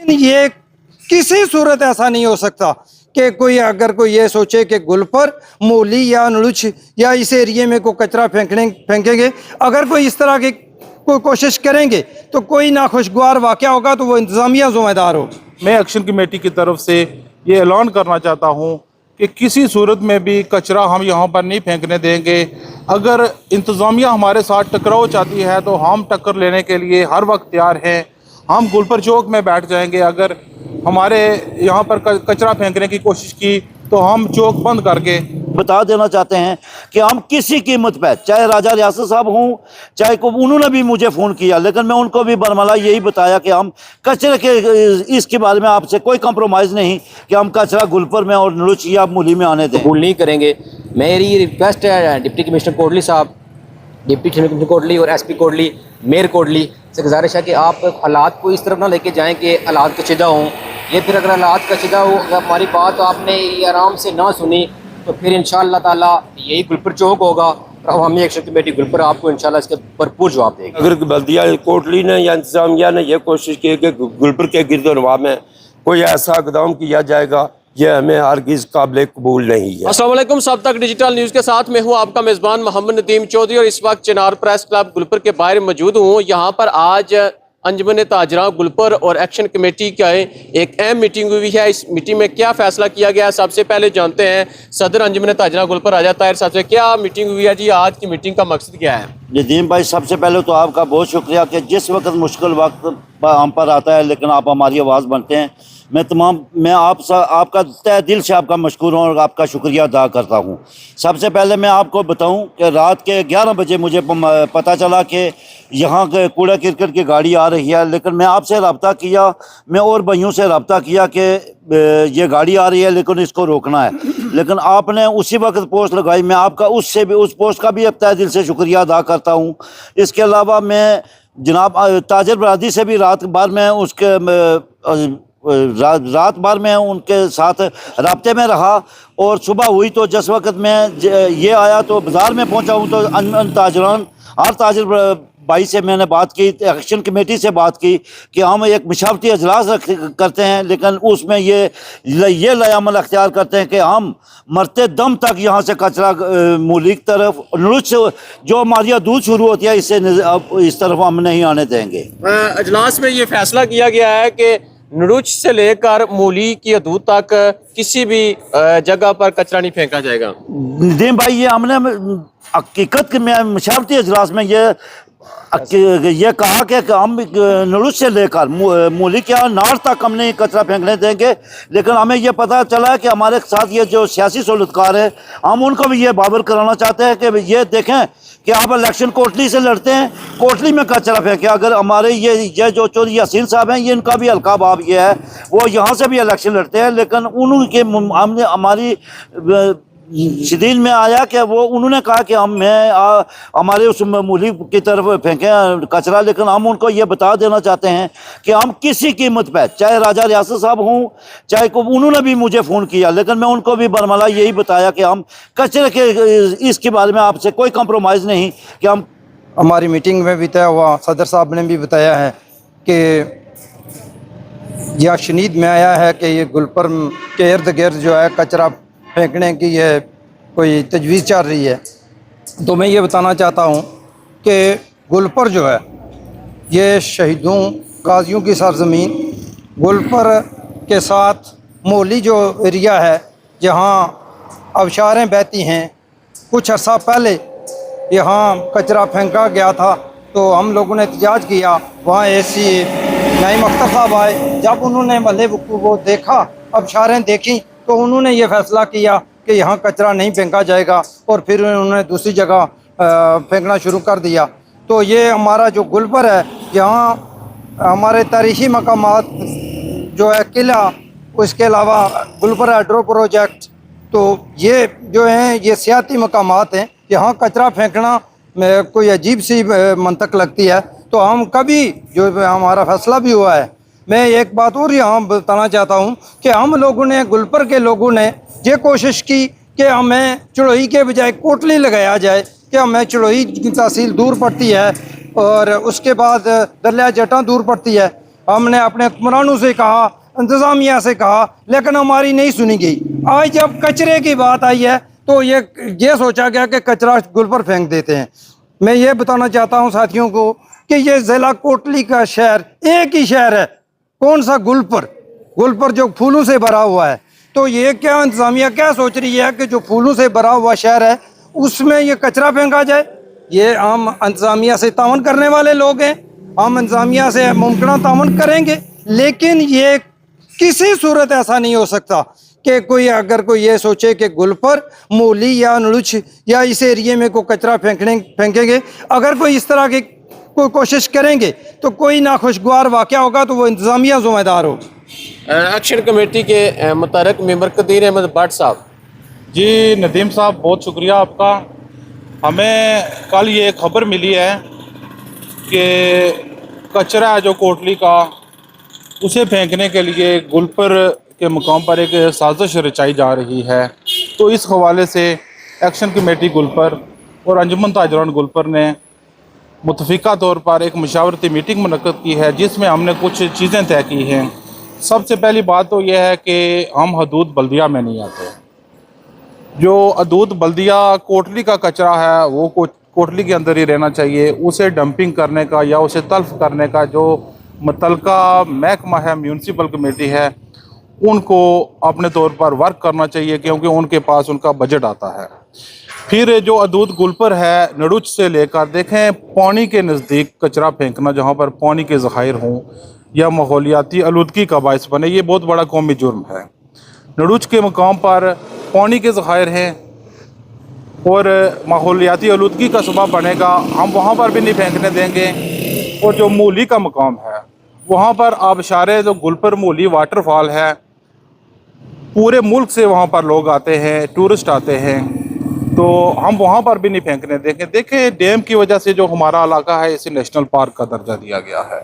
ये किसी सूरत ऐसा नहीं हो सकता कि कोई अगर कोई ये सोचे कि गुल पर मोली या नुरुच या इस एरिए में कोई कचरा फेंकेंगे, अगर कोई इस तरह की कोई कोशिश करेंगे तो कोई नाखुशगवार वाक़या होगा तो वो इंतज़ामिया ज़िम्मेदार हो। मैं एक्शन कमेटी की तरफ से ये ऐलान करना चाहता हूँ कि किसी सूरत में भी कचरा हम यहाँ पर नहीं फेंकने देंगे। अगर इंतज़ामिया हमारे साथ टकराव चाहती है तो हम टक्कर लेने के लिए हर वक्त तैयार हैं। हम गुलपर चौक में बैठ जाएंगे। अगर हमारे यहाँ पर कचरा फेंकने की कोशिश की तो हम चौक बंद करके बता देना चाहते हैं कि हम किसी कीमत पर, चाहे राजा रियासत साहब हों, चाहे को उन्होंने भी मुझे फ़ोन किया, लेकिन मैं उनको भी बरमला यही बताया कि हम कचरे के इसके बारे में आपसे कोई कंप्रोमाइज़ नहीं कि हम कचरा गुलपर में और नुरुच या मूली में आने दें। कबूल नहीं करेंगे। मेरी रिक्वेस्ट है डिप्टी कमिश्नर कोटली साहब, डिप्टी कमिश्नर कोटली और एसपी कोटली, मेयर कोटली से गुजारिश है कि आप हालात को इस तरफ ना लेके जाएं कि हालात कशीदा हों। ये फिर अगर हालात कशीदा हो, अगर हमारी बात आपने आराम से ना सुनी तो फिर इंशाअल्लाह ताला यही गुलपर चौक होगा और अवामी एक्शन कमेटी गुलपर आपको इंशाअल्लाह इसके भरपूर जवाब देगी। अगर बल्दिया कोटली ने या इंतजामिया ने यह कोशिश की कि गुलपर के गिरदोनवा में कोई ऐसा इक़दाम किया जाएगा, यह हमें हरगिज़ काबिल कबूल नहीं है। अस्सलाम वालेकुम, सब तक डिजिटल न्यूज़ के साथ मैं हूं आपका मेज़बान मोहम्मद नदीम चौधरी और इस वक्त चिनार प्रेस क्लब गुलपर के बाहर मौजूद हूं। यहां पर आज अंजुमन ताजरा गुलपर और एक्शन कमेटी का एक अहम मीटिंग हुई है। इस मीटिंग में क्या फैसला किया गया, सबसे पहले जानते हैं सदर अंजुमन ताजरा गुलपर राजा ताहिर साहब से। क्या मीटिंग हुई है जी? आज की मीटिंग का मकसद क्या है? नदीम भाई, सबसे पहले तो आपका बहुत शुक्रिया कि जिस वक्त मुश्किल वक्त हम पर आता है लेकिन आप हमारी आवाज़ बनते हैं। मैं आपका तहे दिल से आपका मशकूर हूँ और आपका शुक्रिया अदा करता हूँ। सबसे पहले मैं आपको बताऊँ कि रात के 11 बजे मुझे पता चला कि यहाँ के कूड़ा करकट की गाड़ी आ रही है, लेकिन मैं आपसे रब्ता किया, मैं और भाइयों से रब्ता किया कि ये गाड़ी आ रही है लेकिन इसको रोकना है, लेकिन आपने उसी वक्त पोस्ट लगाई। मैं आपका उस पोस्ट का भी तहे दिल से शुक्रिया अदा करता हूँ। इसके अलावा मैं जनाब ताजर बरादरी से भी रात भर में उनके साथ राब्ते में रहा और सुबह हुई तो जिस वक्त मैं ये आया तो बाज़ार में पहुंचा हूं तो ताजरान हर ताजर भाई से मैंने बात की, एक्शन कमेटी से बात की कि हम एक मशावरती अजलास करते हैं, लेकिन उसमें ये लयामल अख्तियार करते हैं कि हम मरते दम तक यहाँ से कचरा मूली की तरफ नुरुच जो हमारी दूध शुरू होती है इससे इस तरफ हम नहीं आने देंगे। अजलास में ये फैसला किया गया है कि नुरुच से लेकर मूली की हदूद तक किसी भी जगह पर कचरा नहीं फेंका जाएगा। नदीम भाई, ये हमने हकीकत में मशावरती अजलास में ये कहा कि हम नुरुच से लेकर मूली के नार तक हम नहीं कचरा फेंकने देंगे, लेकिन हमें ये पता चला है कि हमारे साथ ये जो सियासी सहूलतकार है हम उनको भी ये बाबर कराना चाहते हैं कि ये देखें कि आप इलेक्शन कोटली से लड़ते हैं, कोटली में कचरा फेंके। अगर हमारे ये जो चौधरी यासीन साहब हैं, ये इनका भी हल्का बाब ये है, वो यहाँ से भी इलेक्शन लड़ते हैं, लेकिन उनके हमने हमारी शदीद में आया कि वो उन्होंने कहा कि हमारे उस मूली की तरफ फेंकें कचरा, लेकिन हम उनको ये बता देना चाहते हैं कि हम किसी कीमत पर, चाहे राजा रियासत साहब हों, चाहे को उन्होंने भी मुझे फ़ोन किया, लेकिन मैं उनको भी बरमला यही बताया कि हम कचरे के इसके बारे में आपसे कोई कंप्रोमाइज़ नहीं कि हम। हमारी मीटिंग में भी तय हुआ, सदर साहब ने भी बताया है कि यह शनीद में आया है कि ये गुलपर के इर्द गिर्द जो है कचरा फेंकने की ये कोई तजवीज़ चल रही है। तो मैं ये बताना चाहता हूँ कि गुलपर जो है ये शहीदों गाजियों की सरज़मीन, गुलपर के साथ मोली जो एरिया है जहाँ आबशारें बहती हैं, कुछ अर्सा पहले यहाँ कचरा फेंका गया था तो हम लोगों ने एहतजाज किया। वहाँ एसी नईम अख्तर साहब आए, जब उन्होंने महल्ले को देखा, आबशारें देखी, तो उन्होंने ये फ़ैसला किया कि यहाँ कचरा नहीं फेंका जाएगा और फिर उन्होंने दूसरी जगह फेंकना शुरू कर दिया। तो ये हमारा जो गुलपर है, यहाँ हमारे तारीख़ी मकामात जो है किला, उसके अलावा गुलपर हाइड्रो प्रोजेक्ट, तो ये जो हैं ये सियाती मकामात हैं। यहाँ कचरा फेंकना कोई अजीब सी मंतक लगती है। तो हम कभी जो हमारा फ़ैसला भी हुआ है, मैं एक बात और यहाँ बताना चाहता हूँ कि हम लोगों ने, गुलपर के लोगों ने ये कोशिश की कि हमें चड़ोई के बजाय कोटली लगाया जाए, कि हमें चड़ोई की तहसील दूर पड़ती है और उसके बाद दरिया जटा दूर पड़ती है। हमने अपने हुक्मरानों से कहा, इंतज़ामिया से कहा, लेकिन हमारी नहीं सुनी गई। आज जब कचरे की बात आई है तो ये सोचा गया कि कचरा गुल पर फेंक देते हैं। मैं ये बताना चाहता हूँ साथियों को कि ये ज़िला कोटली का शहर एक ही शहर है, कौन सा गुल पर जो फूलों से भरा हुआ है। तो ये क्या इंतज़ामिया क्या सोच रही है कि जो फूलों से भरा हुआ शहर है उसमें ये कचरा फेंका जाए। ये हम इंतज़ामिया से तावन करने वाले लोग हैं, हम इंतज़ामिया से मुमकिन तावन करेंगे, लेकिन ये किसी सूरत ऐसा नहीं हो सकता कि अगर कोई ये सोचे कि गुल पर, मूली या नलुच या इस एरिए में कोई कचरा फेंकेंगे, अगर कोई इस तरह की कोई कोशिश करेंगे तो कोई नाखुशगवार वाक़या होगा तो वो इंतज़ामिया ज़िम्मेदार होगी। एक्शन कमेटी के मुतरक मेंबर कदीर अहमद भट्ट साहब। जी नदीम साहब, बहुत शुक्रिया आपका। हमें कल ये खबर मिली है कि कचरा है जो कोटली का, उसे फेंकने के लिए गुलपर के मुकाम पर एक साजिश रचाई जा रही है। तो इस हवाले से एक्शन कमेटी गुलपर और अंजुमन ताजरान गुलपर ने मुतफ़िका तौर पर एक मशावरती मीटिंग मुनक़्क़द की है, जिसमें हमने कुछ चीज़ें तय की हैं। सबसे पहली बात तो यह है कि हम हदूद बल्दिया में नहीं आते। जो हदूद बल्दिया कोटली का कचरा है वो कोटली के अंदर ही रहना चाहिए। उसे डंपिंग करने का या उसे तल्फ़ करने का जो मुतलका महकमा है, म्यूनसिपल कमेटी है, उनको अपने तौर पर वर्क करना चाहिए, क्योंकि उनके पास उनका बजट आता है। फिर जो हदूद गुलपर है, नड़ुच से लेकर देखें पानी के नज़दीक कचरा फेंकना, जहाँ पर पानी के ज़खायर हों या माहौलियाती आलूदगी का बायस बने, ये बहुत बड़ा कौमी जुर्म है। नड़ुच के मकाम पर पानी के ज़खायर हैं और माहौलियाती आलूदगी का सबब बनेगा, हम वहाँ पर भी नहीं फेंकने देंगे। और जो मूली का मकाम है, वहाँ पर आबशारे जो गुलपर मूली वाटरफॉल है, पूरे मुल्क से वहाँ पर लोग आते हैं, टूरिस्ट आते हैं, तो हम वहाँ पर भी नहीं फेंकने देंगे। देखें डैम की वजह से जो हमारा इलाका है इसे नेशनल पार्क का दर्जा दिया गया है,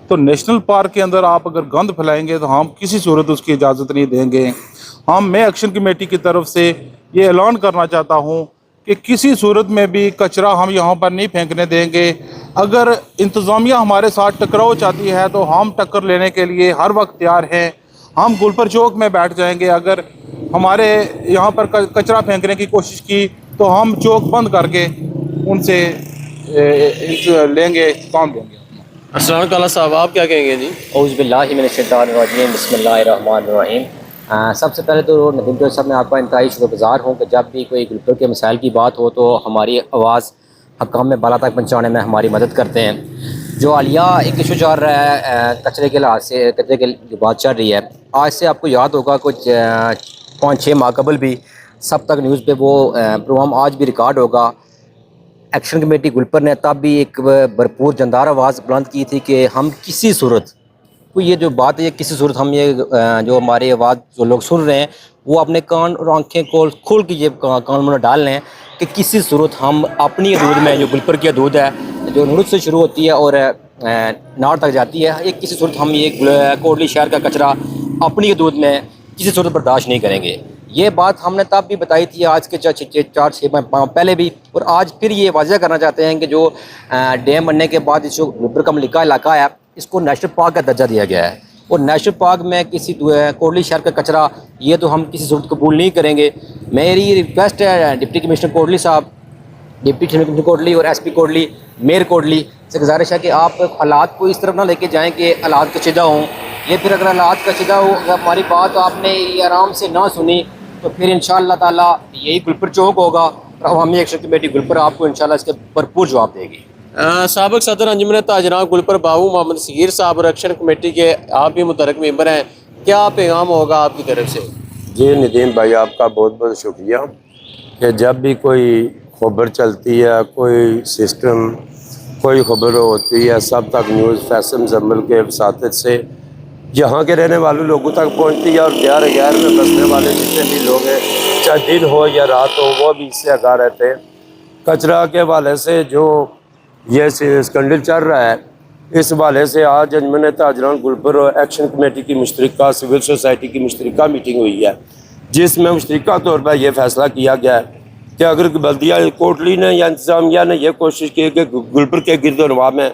तो नेशनल पार्क के अंदर आप अगर गंद फैलाएंगे तो हम किसी सूरत उसकी इजाज़त नहीं देंगे। मैं एक्शन कमेटी की तरफ से ये ऐलान करना चाहता हूँ कि किसी सूरत में भी कचरा हम यहाँ पर नहीं फेंकने देंगे। अगर इंतज़ामिया हमारे साथ टकराव चाहती है तो हम टक्कर लेने के लिए हर वक्त तैयार हैं। हम गुलपर चौक में बैठ जाएंगे। अगर हमारे यहाँ पर कचरा फेंकने की कोशिश की तो हम चौक बंद करके उनसे लेंगे, काम देंगे। अस्सलाम काला साहब, आप क्या कहेंगे जी? औज़ुबिल्लाहिमिनश्शैतानिर्रजीम, बिस्मिल्लाहिर्रहमानिर्रहीम। सबसे पहले तो नदीम साहब मैं आपका इंतहाई शुक्रगुज़ार हूँ कि जब भी कोई गुलपर के मसाइल की बात हो तो हमारी आवाज़ हकाम में बाला तक पहुँचाने में हमारी मदद करते हैं। जो हालिया एक इशू चल रहा है कचरे के लिहाज से, कचरे की जो बात चल रही है, आज से आपको याद होगा कुछ 5-6 माह कबल भी सब तक न्यूज़ पे वो प्रोग्राम आज भी रिकॉर्ड होगा। एक्शन कमेटी गुलपर ने तब भी एक भरपूर जानदार आवाज़ बुलंद की थी कि हम किसी सूरत को, ये जो बात है, किसी सूरत हम ये जो हमारी आवाज़ जो लोग सुन रहे हैं वो अपने कान और आंखें खोल के ये कान में डाल लें कि किसी सूरत हम अपनी हदूद में, जो गुलपर की हदूद है जो नड़ुच से शुरू होती है और नाड़ तक जाती है, एक किसी सूरत हम ये कोटली शहर का कचरा अपनी हदूद में किसी सूरत बर्दाश्त नहीं करेंगे। ये बात हमने तब भी बताई थी, आज के 4-6 माह पहले भी, और आज फिर ये वाज़ह करना चाहते हैं कि जो डैम बनने के बाद जो गुलपर का मलिका इलाका है इसको नेशनल पार्क का दर्जा दिया गया है, और नेशनल पार्क में किसी कोटली शहर का कचरा ये तो हम किसी सूरत कबूल नहीं करेंगे। मेरी रिक्वेस्ट है डिप्टी कमिश्नर कोटली साहब, डिप्टी कमिश्नर कोटली और SP कोटली, मेयर कोटली से गुजारिश है कि आप हालात को इस तरफ ना लेके जाएँ कि हालात कशीदा हों। ये फिर अगर हालात कशीदा हो, अगर हमारी बात आपने ये आराम से ना सुनी तो फिर इंशाअल्लाह ताला यही गुलपर चौक होगा और अवामी एक्शन कमेटी गुलपर आपको इंशाअल्लाह इसके भरपूर जवाब देगी। साबिक सदर अंजुमन ताजरान गुलपर बाबू मोहम्मद सगीर साहब और एक्शन कमेटी के आप भी मुतरक मेंबर हैं, क्या पैगाम होगा आपकी तरफ से? जी नदीम भाई, आपका बहुत बहुत शुक्रिया कि जब भी कोई खबर चलती है, कोई सिस्टम, कोई खबर होती है, सब तक न्यूज़ फैसल मुजम्मिल के वसातत से यहाँ के रहने वाले लोगों तक पहुँचती है, और गैर गैर में बसने वाले जितने भी लोग हैं, चाहे दिन हो या रात हो, वो भी इससे आगाह रहते हैं। कचरा के हवाले से जो ये स्कैंडल चल रहा है, इस हवाले से आज अंजुमन ताजरान गुलपर और एक्शन कमेटी की मुश्तरका सिविल सोसाइटी की मुश्तरका मीटिंग हुई है, जिसमें मुश्तरका तौर पर यह फैसला किया गया है कि अगर बल्दिया कोटली ने या इंतज़ामिया ने यह कोशिश की कि गुलपर के गिरदोनवा में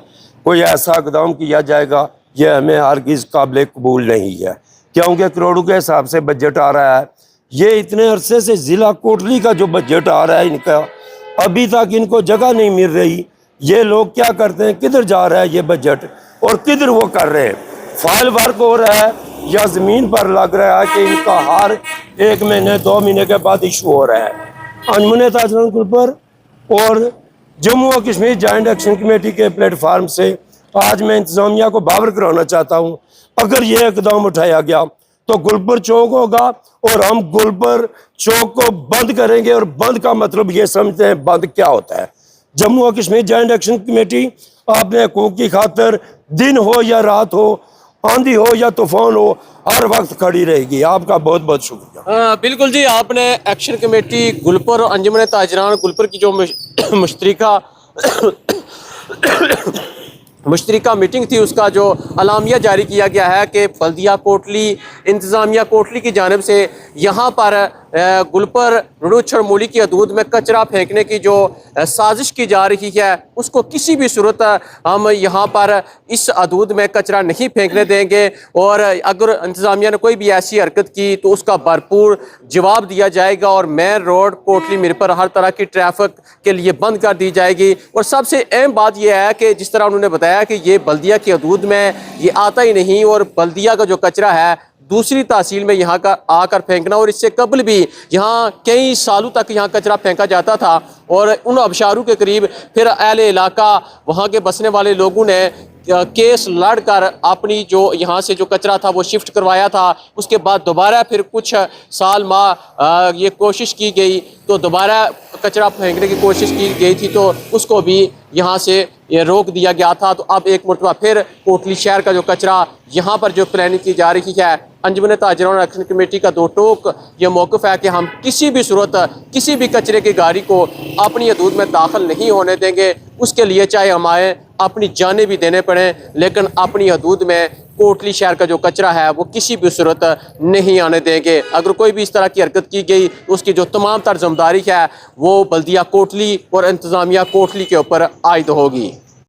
कोई ऐसा इक़दाम किया जाएगा یہ ہمیں ہرگز قابل قبول نہیں ہے، کیونکہ کروڑوں کے حساب سے بجٹ آ رہا ہے۔ یہ اتنے عرصے سے ضلع کوٹلی کا جو بجٹ آ رہا ہے ان کا، ابھی تک ان کو جگہ نہیں مل رہی۔ یہ لوگ کیا کرتے ہیں، کدھر جا رہا ہے یہ بجٹ اور کدھر وہ کر رہے ہیں؟ فائل ورک ہو رہا ہے یا زمین پر لگ رہا ہے کہ ان کا ہر 1 مہینے 2 مہینے کے بعد ایشو ہو رہا ہے۔ انجمن تاجران گلپر اور جموں و کشمیر جوائنٹ ایکشن کمیٹی کے پلیٹ فارم سے آج میں انتظامیہ کو باور کرانا چاہتا ہوں، اگر یہ اقدام اٹھایا گیا تو گلپر چوک ہوگا اور ہم گلپر چوک کو بند کریں گے۔ اور بند کا مطلب یہ سمجھتے ہیں بند کیا ہوتا ہے۔ جموں و کشمیر جوائنٹ ایکشن کمیٹی اپنے حقوق کی خاطر دن ہو یا رات ہو، آندھی ہو یا طوفان ہو، ہر وقت کھڑی رہے گی۔ آپ کا بہت بہت شکریہ۔ بالکل جی، آپ نے ایکشن کمیٹی گلپر اور انجمن تاجران گلپر کی جو مشترکہ میٹنگ تھی، اس کا جو اعلامیہ جاری کیا گیا ہے کہ بلدیہ کوٹلی، انتظامیہ کوٹلی کی جانب سے یہاں پر گلپر، نڈوچھ اور مولی کی حدود میں کچرا پھینکنے کی جو سازش کی جا رہی ہے، اس کو کسی بھی صورت ہم یہاں پر اس حدود میں کچرا نہیں پھینکنے دیں گے، اور اگر انتظامیہ نے کوئی بھی ایسی حرکت کی تو اس کا بھرپور جواب دیا جائے گا، اور مین روڈ کوٹلی میر پر ہر طرح کی ٹریفک کے لیے بند کر دی جائے گی۔ اور سب سے اہم بات یہ ہے کہ جس طرح انہوں نے بتایا کہ یہ بلدیہ کی حدود میں یہ آتا ہی نہیں، اور بلدیہ کا جو کچرا ہے دوسری تحصیل میں یہاں کا آ کر پھینکنا، اور اس سے قبل بھی یہاں کئی سالوں تک یہاں کچرا پھینکا جاتا تھا، اور ان آبشاروں کے قریب پھر اہل علاقہ، وہاں کے بسنے والے لوگوں نے کیس لڑ کر اپنی جو یہاں سے جو کچرا تھا وہ شفٹ کروایا تھا۔ اس کے بعد دوبارہ پھر کچھ سال ماہ یہ کوشش کی گئی تو دوبارہ کچرا پھینکنے کی کوشش کی گئی تھی، تو اس کو بھی یہاں سے یہ روک دیا گیا تھا۔ تو اب ایک مرتبہ پھر کوٹلی شہر کا جو کچرا یہاں پر جو پلاننگ کی جا رہی ہے، انجمن تاجران اور ایکشن کمیٹی کا دو ٹوک یہ موقف ہے کہ ہم کسی بھی صورت کسی بھی کچرے کی گاڑی کو اپنی حدود میں داخل نہیں ہونے دیں گے، اس کے لیے چاہے ہمیں اپنی جانیں بھی دینے پڑیں، لیکن اپنی حدود میں کوٹلی شہر کا جو کچرا ہے وہ کسی بھی صورت نہیں آنے دیں گے۔ اگر کوئی بھی اس طرح کی حرکت کی گئی تو اس کی جو تمام تر ذمہ داری ہے وہ بلدیہ کوٹلی اور انتظامیہ کوٹلی کے اوپر عائد ہوگی۔